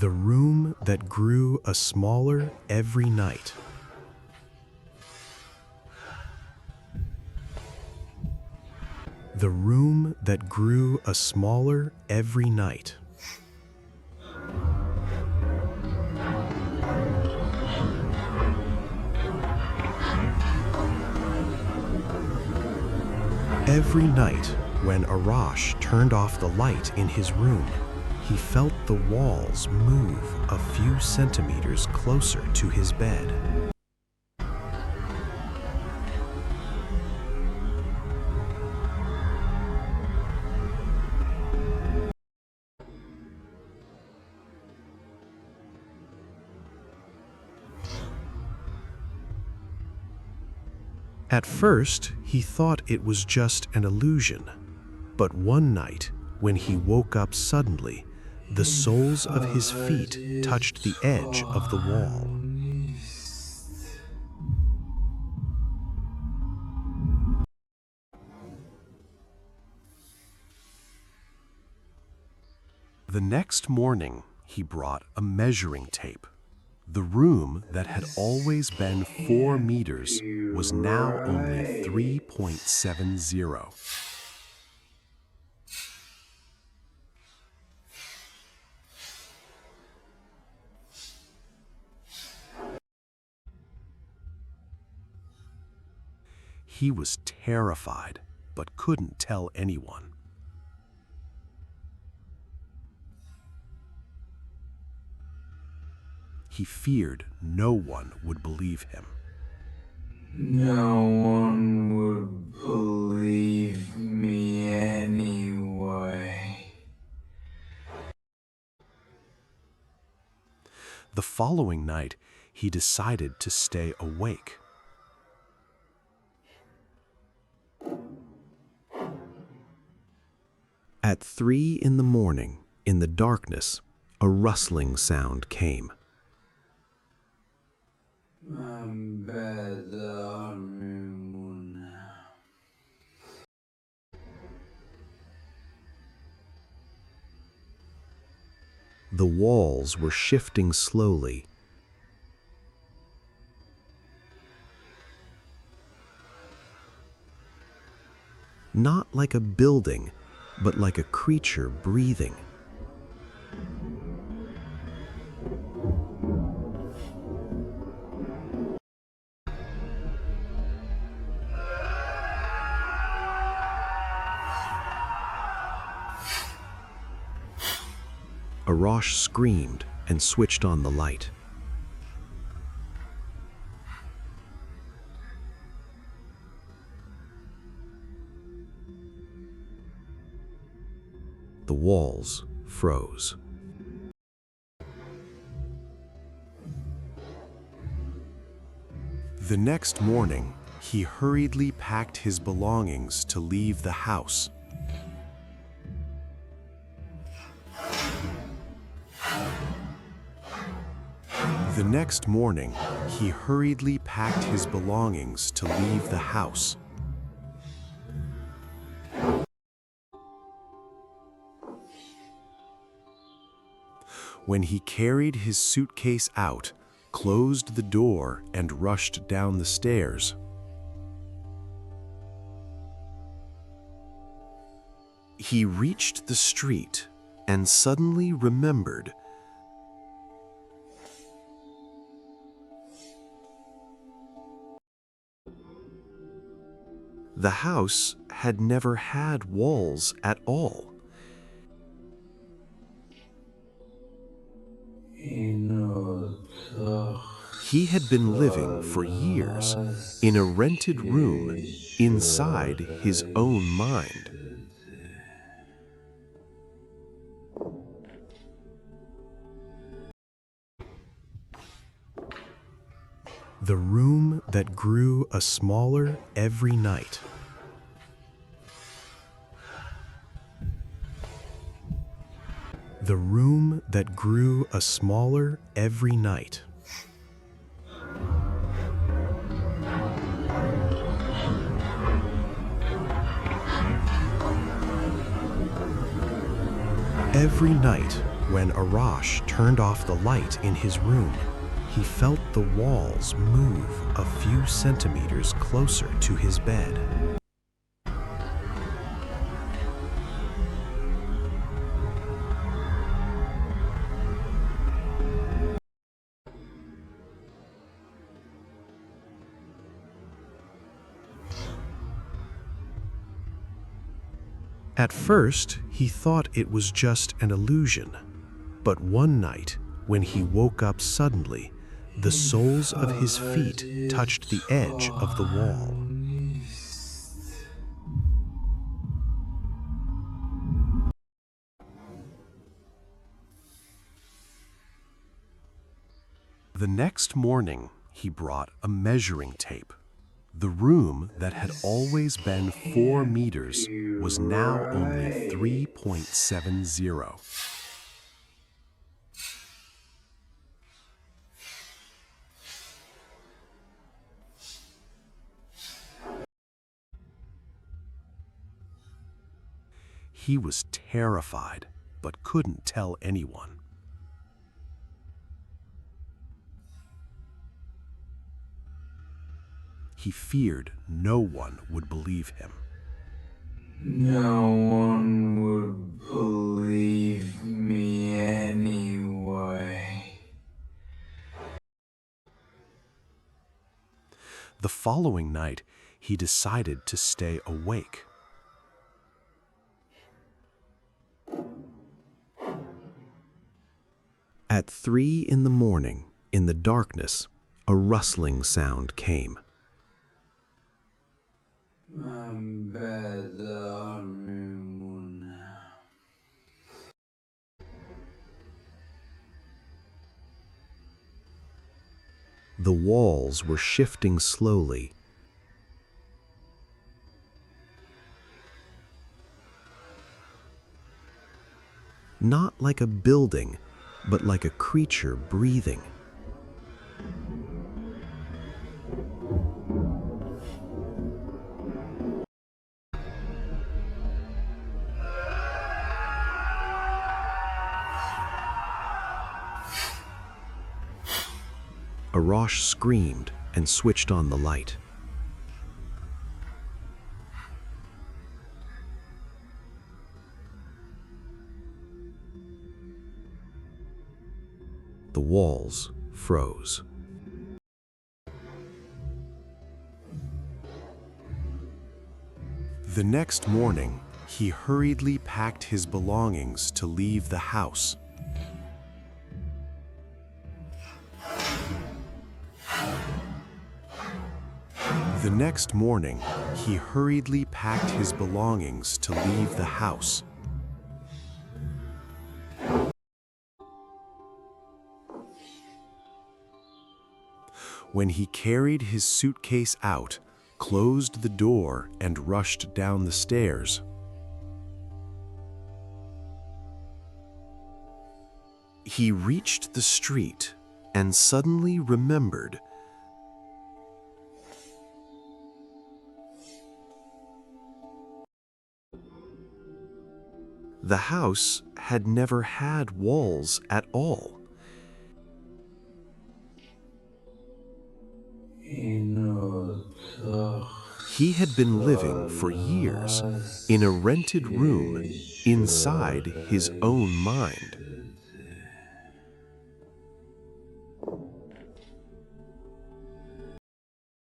The room that grew a smaller every night. The room that grew a smaller every night. Every night, when Arash turned off the light in his room, he felt the walls move a few centimeters closer to his bed. At first, he thought it was just an illusion, but one night, when he woke up suddenly, the soles of his feet touched the edge of the wall. The next morning, he brought a measuring tape. The room that had always been 4 meters was now only 3.70. He was terrified, but couldn't tell anyone. He feared no one would believe him. No one would believe me anyway. The following night, he decided to stay awake. At 3 in the morning, in the darkness, a rustling sound came. The walls were shifting slowly. Not like a building, but like a creature breathing. Arash screamed and switched on the light. The walls froze. The next morning, he hurriedly packed his belongings to leave the house. The next morning, he hurriedly packed his belongings to leave the house. When he carried his suitcase out, closed the door, and rushed down the stairs, he reached the street and suddenly remembered. The house had never had walls at all. He had been living for years in a rented room inside his own mind. The room that grew a smaller every night. The room that grew a smaller every night. Every night, When Arash turned off the light in his room, he felt the walls move a few centimeters closer to his bed. At first, he thought it was just an illusion, but one night, when he woke up suddenly, the soles of his feet touched the edge of the wall. The next morning, he brought a measuring tape. The room that had always been 4 meters was now only 3.70. He was terrified, but couldn't tell anyone. He feared no one would believe him. No one would believe me anyway. The following night, he decided to stay awake. At 3 in the morning, in the darkness, a rustling sound came. The walls were shifting slowly. Not like a building, but like a creature breathing. Arash screamed and switched on the light. The walls froze. The next morning, he hurriedly packed his belongings to leave the house. The next morning, he hurriedly packed his belongings to leave the house. When he carried his suitcase out, closed the door, and rushed down the stairs, he reached the street and suddenly remembered. The house had never had walls at all. He had been living for years in a rented room inside his own mind.